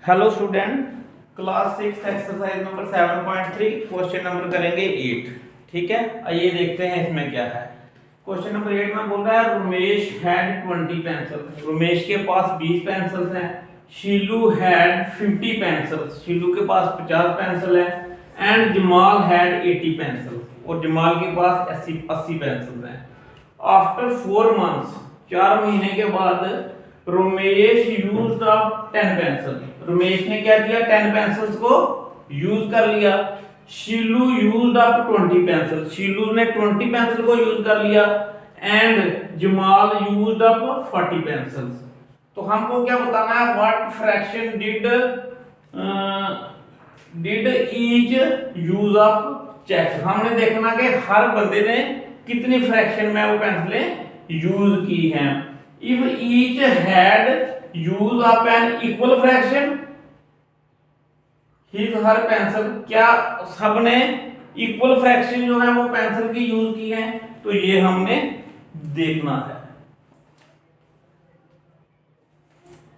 Hello student, class 6 exercise number 7.3 question number करेंगे 8। ठीक है, आइए देखते हैं इसमें क्या है। क्वेश्चन नंबर 8 में बोल रहा है रमेश हैड 20 पेंसिल। रमेश के पास 20 पेंसिल्स हैं। शीलू हैड 50 पेंसिल्स। शीलू के पास 50 पेंसिल है। And Jamal had 80 pencil. और जमाल के पास 80 पेंसिल हैं। आफ्टर 4 मंथ्स, 4 महीने के बाद Ramesh used up 10 pencil. Ramesh ने क्या किया, 10 पेंसिल्स को यूज कर लिया। शीलू यूज्ड अप 20 पेंसिल। शीलू ने 20 पेंसिल को यूज कर लिया। And Jamal used up 40 pencils. तो हमको क्या बताना है, what fraction did each use up check. हमने देखना कि हर बंदे ने कितनी फ्रैक्शन में वो पेंसिलें यूज की हैं। If each had used up an equal fraction, his her pencil, क्या सबने इक्वल फ्रैक्शन जो है वो पेंसिल की यूज की है, तो ये हमने देखना है।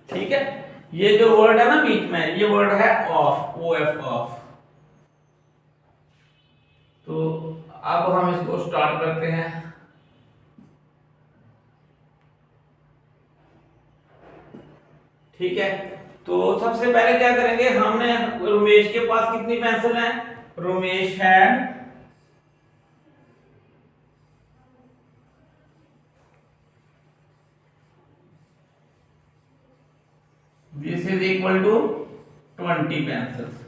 ठीक है, ये जो वर्ड है ना बीच में, ये वर्ड है ऑफ, ओ एफ ऑफ। तो अब हम इसको स्टार्ट करते हैं। ठीक है, तो सबसे पहले क्या करेंगे, हमने रमेश के पास कितनी पेंसिल हैं। Ramesh had this is equal to 20 pencils.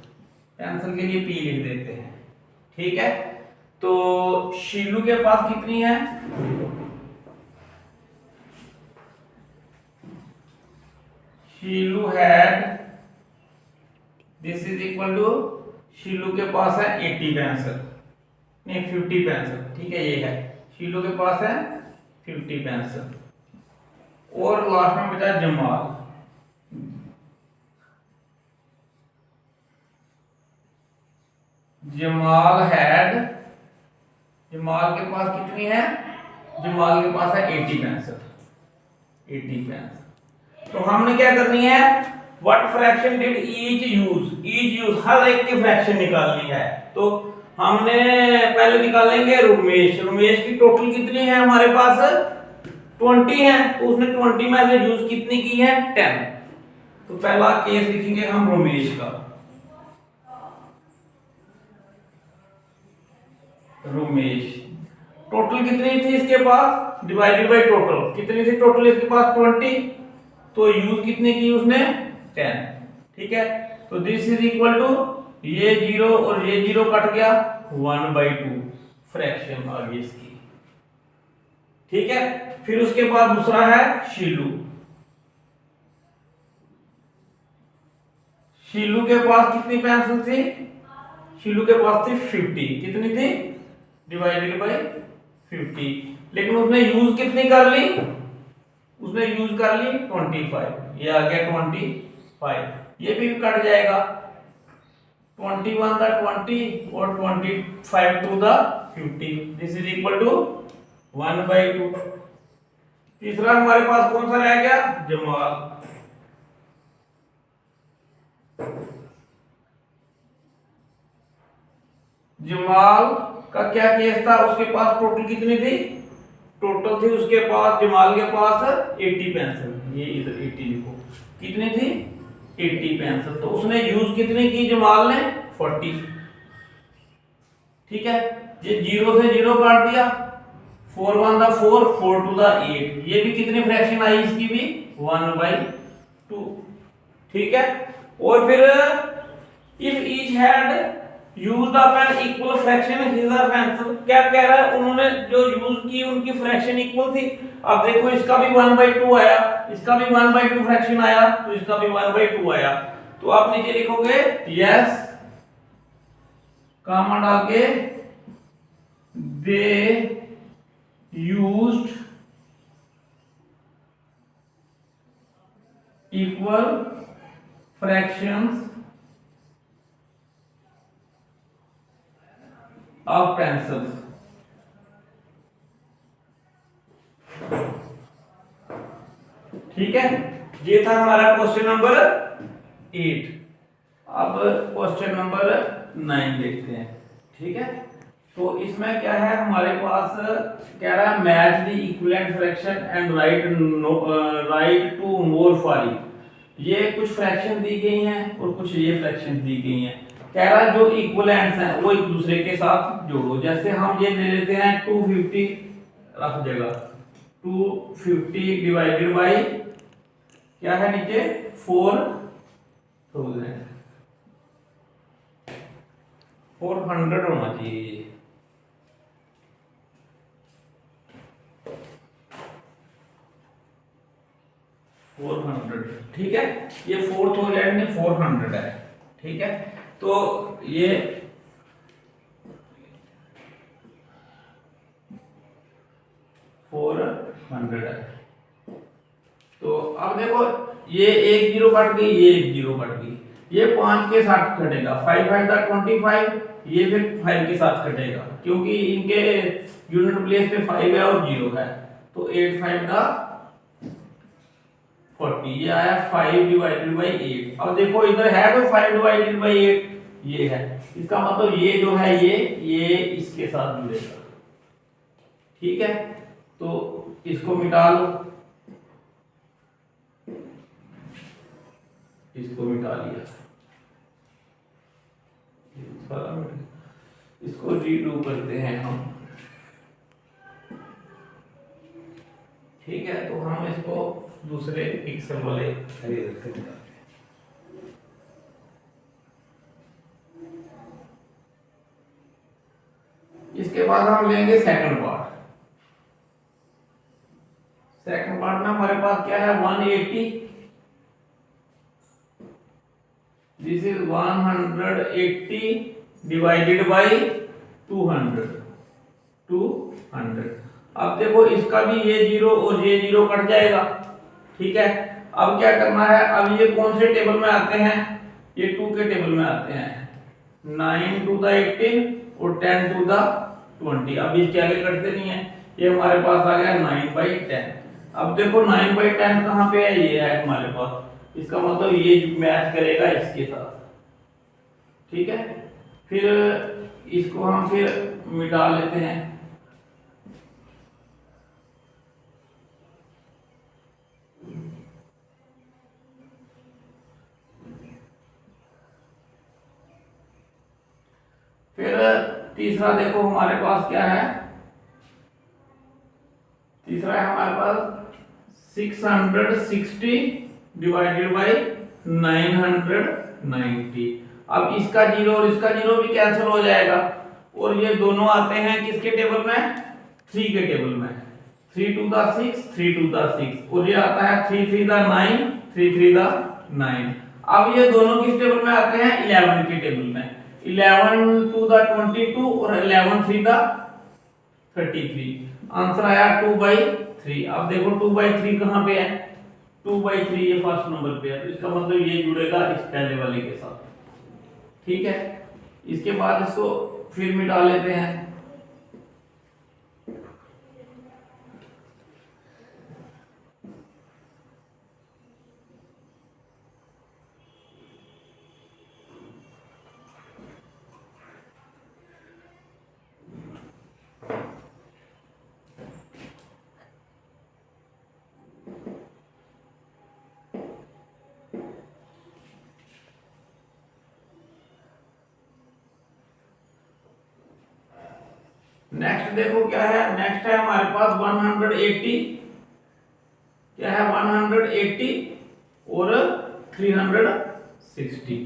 Pencil के लिए पी लिख देते हैं। ठीक है, तो शीलू के पास कितनी है। Sheelu had this is equal to, Sheelu के पास है 80 पेंसिल, नहीं 50 पेंसिल। ठीक है, ये है शीलू के पास है 50 पेंसिल। और लास्ट में बचा जमाल। जमाल हैड, जमाल के पास कितनी है, जमाल के पास है 80 पेंसिल। 80 पेंसिल। तो हमने क्या करनी है, what fraction did each use. Each use, हर एक की फ्रैक्शन निकालनी है। तो हमने पहले निकालेंगे रमेश। रमेश की टोटल कितनी है हमारे पास, 20 है। तो उसने 20 में से यूज कितनी की है, 10। तो पहला केस लिखेंगे हम रमेश का। रमेश टोटल कितनी थी इसके पास, डिवाइडेड बाय टोटल कितनी थी, टोटल इसके पास 20। तो यूज कितने की उसने, 10। ठीक है, तो दिस इज इक्वल टू, ये 0 और ये 0 कट गया, 1/2 फ्रैक्शन आ गई इसकी। ठीक है, फिर उसके बाद दूसरा है शीलू। शीलू के पास कितनी पेंसिल थी, शीलू के पास थी 50। कितनी थी, डिवाइडेड बाय 50। लेकिन उसने यूज कितनी कर ली, उसने यूज कर ली 25। ये आ गया 25, ये भी कट जाएगा। 21 था 20 और 25 to the 50। This is equal to 1/2। तीसरा हमारे पास कौन सा रह गया, जमाल। जमाल का क्या केस था, उसके पास टोटल कितनी थी, टोटल थी उसके पास, जमाल के पास 80 पेंसिल। ये इधर 80 लिखो, कितनी थी 80 पेंसिल। तो उसने यूज कितनी की, जमाल ने 40। ठीक है, ये 0 से 0 काट दिया, 4 1 द 4, 4 2 द 8। ये भी कितनी फ्रैक्शन आई इसकी भी, 1/2। ठीक है, और फिर if each had used up an equal fraction his और पेंसिल। क्या कह रहा है, उन्होंने जो यूज की उनकी फ्रैक्शन इक्वल थी। अब देखो इसका भी 1/2 आया, इसका भी 1/2 फ्रैक्शन आया, तो इसका भी 1/2 आया। तो आप नीचे लिखोगे यस, कॉमा डाल के, they used equal fractions of pencils. ठीक है, ये था हमारा क्वेश्चन नंबर 8। अब क्वेश्चन नंबर 9 देखते हैं। ठीक है, तो इसमें क्या है हमारे पास, कह रहा है match the equivalent fraction and write two more for each. ये कुछ फ्रैक्शन दी गई हैं और कुछ ये फ्रैक्शन दी गई हैं। कह रहा है जो इक्विवेलेंट्स हैं वो एक दूसरे के साथ जोड़ो। जैसे हम ये ले लेते हैं 250, रख जगह 250 डिवाइडेड बाई क्या है नीचे 4,000, 400 होना चाहिए। 400, ठीक है, ये 4,000 नहीं 400 है। ठीक है, तो ये 400 है। तो अब देखो ये एक जीरो कट गई, ये एक जीरो कट गई, ये 5 के साथ कटेगा, 5 5 25, ये फिर 5 के साथ कटेगा क्योंकि इनके यूनिट प्लेस पे 5 है और 0 है। तो 8 5 का 40, ये आया 5 डिवाइडेड बाई 8। अब देखो इधर है तो 5 डिवाइडेड बाई 8 ये है, इसका मतलब ये जो है ये इसके साथ जुड़ेगा। ठीक है, तो इसको मिटा लो, इसको मिटा लिया, इसको रीडू करते हैं हम। ठीक है, तो हम इसको दूसरे पिक्सल वाले करते हैं। इसके बाद हम लेंगे सेकंड पार्ट। सेकंड पार्ट में हमारे पास क्या है 180, दिस इज 180 डिवाइडेड बाई 200। अब देखो इसका भी ये जीरो और ये जीरो कट जाएगा। ठीक है, अब क्या करना है, अब ये कौन से टेबल में आते हैं, ये 2 के टेबल में आते हैं, 9 to the 18 और 10 to the 20। अब इसके आगे कटते नहीं है, ये हमारे पास आ गया 9/10। अब देखो 9/10 कहाँ पे है, ये है हमारे पास, इसका मतलब ये मैच करेगा इसके साथ। ठीक है, फिर इसको हम फिर मिटा लेते हैं। फिर तीसरा देखो हमारे पास क्या है, तीसरा है हमारे पास 660 डिवाइडेड बाई 990। अब इसका जीरो और इसका जीरो भी कैंसिल हो जाएगा और ये दोनों आते हैं किसके टेबल में, 3 के टेबल में, 3 to the 6, 3 to the 6 और ये आता है 3 3 the 9, 3 3 the 9। अब ये दोनों किस टेबल में आते हैं, 11 के टेबल में, 11 to the 22 और 11 3 the 33। आंसर आया 2/3। अब देखो 2/3 कहाँ पे है, 2/3 ये फर्स्ट नंबर पे है, तो इसका मतलब ये जुड़ेगा इस पहले वाले के साथ। ठीक है, इसके बाद इसको फिर मिटा लेते हैं। नेक्स्ट देखो क्या है, नेक्स्ट है हमारे पास 180, क्या है 180 और 360।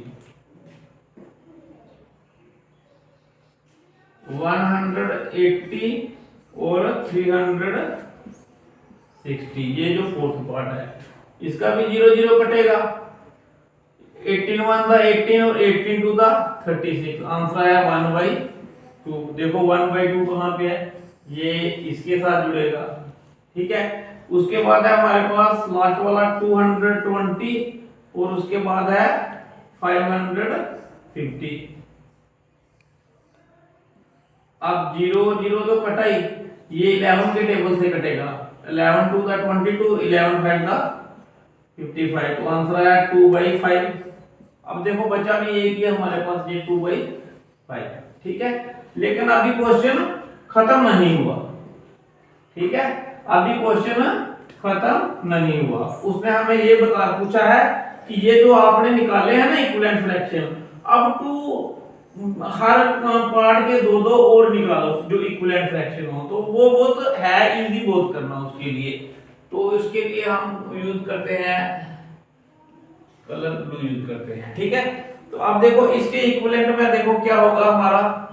180 और 360, ये जो फोर्थ पार्ट है, इसका भी 0 0 कटेगा, 18 1 the 18 और 18 2 the 36। आंसर आया 1/2। देखो 1/2 कहाँ पे है, ये इसके साथ जुड़ेगा। ठीक है, उसके बाद है हमारे पास लास्ट वाला 220 और उसके बाद है 550। अब 0 0 तो कटा ही, ये 11 के टेबल से कटेगा, 11 2 the 22, 11 5 the 55। तो आंसर आया 2/5। अब देखो बचा भी एक ही है हमारे पास, ये 2/5, ठीक है। लेकिन अभी क्वेश्चन खत्म नहीं हुआ, ठीक है, अभी क्वेश्चन खत्म नहीं हुआ। उसने हमें ये पूछा है कि ये जो आपने निकाले हैं ना इक्विवेलेंट फ्रैक्शन, अब हर पार्ट के दो दो और निकालो जो इक्विवेलेंट फ्रैक्शन हो, तो वो बहुत है इजी बहुत करना उसके लिए। तो इसके लिए हम यूज करते हैं कलर ब्लू यूज करते हैं, ठीक है। तो अब देखो इसके इक्विवेलेंट में देखो क्या होगा हमारा,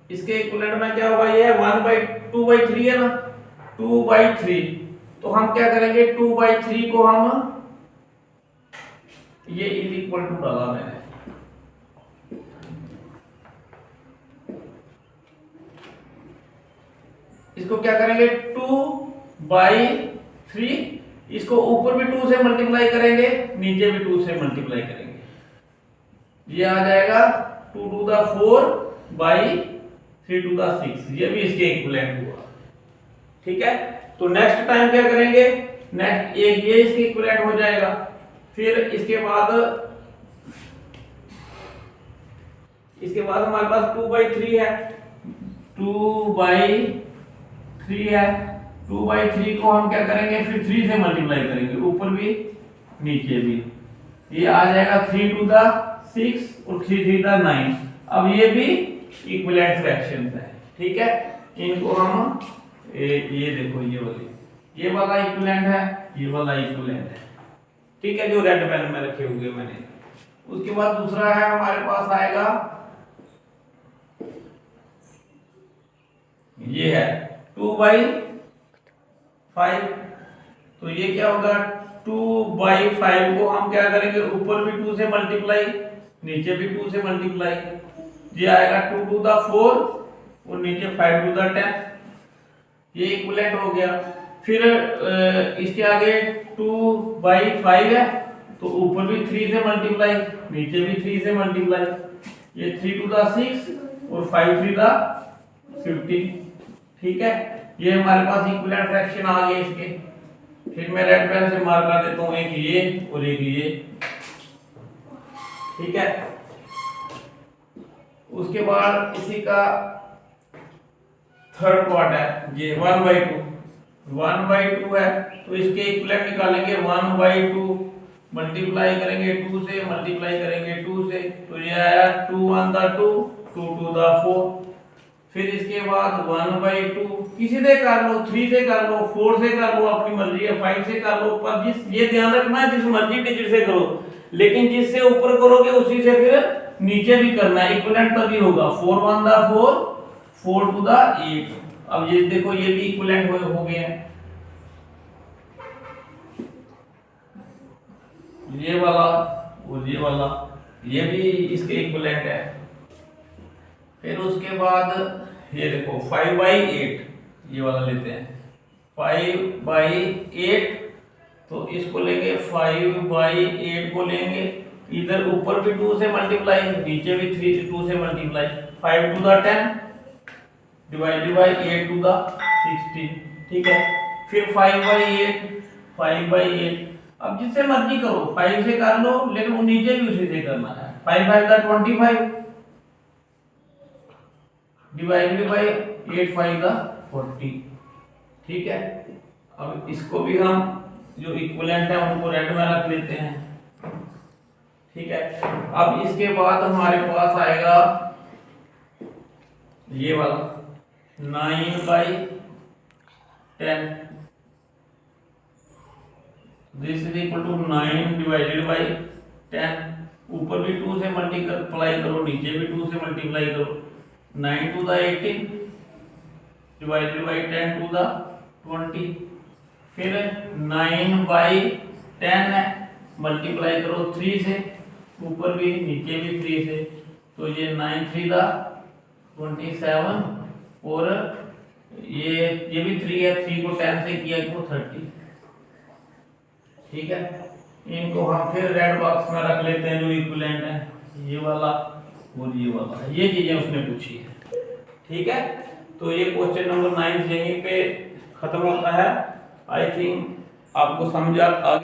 इसके इक्विवेलेंट में क्या होगा, ये 1/2/3 है ना, 2/3। तो हम क्या करेंगे, 2/3 को हम ये इज इक्वल टू डाला मैंने, इसको क्या करेंगे 2/3, इसको ऊपर भी 2 से मल्टीप्लाई करेंगे, नीचे भी 2 से मल्टीप्लाई करेंगे, ये आ जाएगा 2 to the 4 by 3 to the 6, ये भी इसके इक्विवेलेंट हुआ, ठीक है। तो नेक्स्ट टाइम क्या करेंगे, नेक्स्ट एक ये इसके इक्विवेलेंट हो जाएगा, फिर इसके बाद हमारे पास 2/3 है, 2/3 है, 2/3 को हम क्या करेंगे, फिर 3 से मल्टीप्लाई करेंगे, ऊपर भी नीचे भी, ये आ जाएगा 3 to the 6 और 3 to the 9। अब ये भी इक्विवेलेंट फ्रैक्शंस है, ठीक है। इनको हम ये देखो ये वाला इक्विवेलेंट है, ये वाला इक्विवेलेंट है, ठीक है, जो रेड पेन में रखे हुए मैंने। उसके बाद दूसरा है हमारे पास आएगा, ये है 2/5। तो ये क्या होगा, 2/5 को हम क्या करेंगे, ऊपर भी 2 से मल्टीप्लाई, नीचे भी 2 से मल्टीप्लाई, ये आएगा 2 to the 4 और नीचे 5 to the 10, ये इक्विवेलेंट हो गया। फिर इसके आगे 2/5 है, तो ऊपर भी 3 से मल्टीप्लाई, नीचे भी 3 से मल्टीप्लाई, ये 3 to the 6 और 5 3 the 15, ठीक है। ये हमारे पास इक्विवेलेंट फ्रैक्शन आ गए इसके। फिर मैं रेड पेन से मार्क कर देता हूं, एक ये और एक ये, ठीक है। उसके बाद इसी का थर्ड पार्ट है, ये 1/2 है, तो इसके इक्विवेलेंट निकालेंगे, 1/2 मल्टीप्लाई करेंगे 2 से, मल्टीप्लाई करेंगे 2 से, तो ये आया 2 1 the 2, 2 to the 4। फिर इसके बाद 1/2 किसी से कर लो, 3 से कर लो, 4 से कर लो, अपनी मर्जी है, 5 से कर लो, पर ये ध्यान रखना है जिस मर्जी डिजिट से करो, लेकिन जिससे ऊपर करोगे उसी से फिर नीचे भी करना है, इक्विवेलेंट तभी होगा। 4 1 the 4, 4 to the 8। अब ये देखो ये भी इक्विवेलेंट हो गए हैं, ये वाला और ये वाला, ये भी इसके इक्विवेलेंट है। फिर उसके बाद ये देखो 5/8, ये वाला लेते हैं 5/8, तो इसको लेंगे 5/8 को लेंगे, इधर ऊपर भी 2 से मल्टीप्लाई, नीचे भी 2 से multiply, 5 to the 10 divided by 8 to the 16, ठीक है। फिर 5/8, अब जिससे मर्जी करो, 5 से कर लो, लेकिन वो नीचे भी उसी से करना है, 5 5 the 25 डिवाइडेड बाय 8 5 the 40, ठीक है। अब इसको भी हम जो इक्विवेलेंट है उनको रेड में रख लेते हैं, ठीक है। अब इसके बाद हमारे पास आएगा ये वाला 9/10, this is equal to 9 divided by 10, ऊपर भी 2 से मल्टीप्लाई करो, नीचे भी 2 से मल्टीप्लाई करो, 9 to the 18 divided by 10 to the 20। फिर 9/10 है, मल्टीप्लाई करो 3 से, ऊपर भी नीचे भी 3 से, तो ये 9 3 the 27, और ये भी 3 है, 3 को 10 से किया तो 30, ठीक है। इनको हम फिर रेड बॉक्स में रख लेते हैं जो इक्विवेलेंट है, ये वाला और ये वाला, ये चीजें उसने पूछी है, ठीक है। तो ये क्वेश्चन नंबर 9 यहीं पे खत्म होता है। आई थिंक आपको समझ आ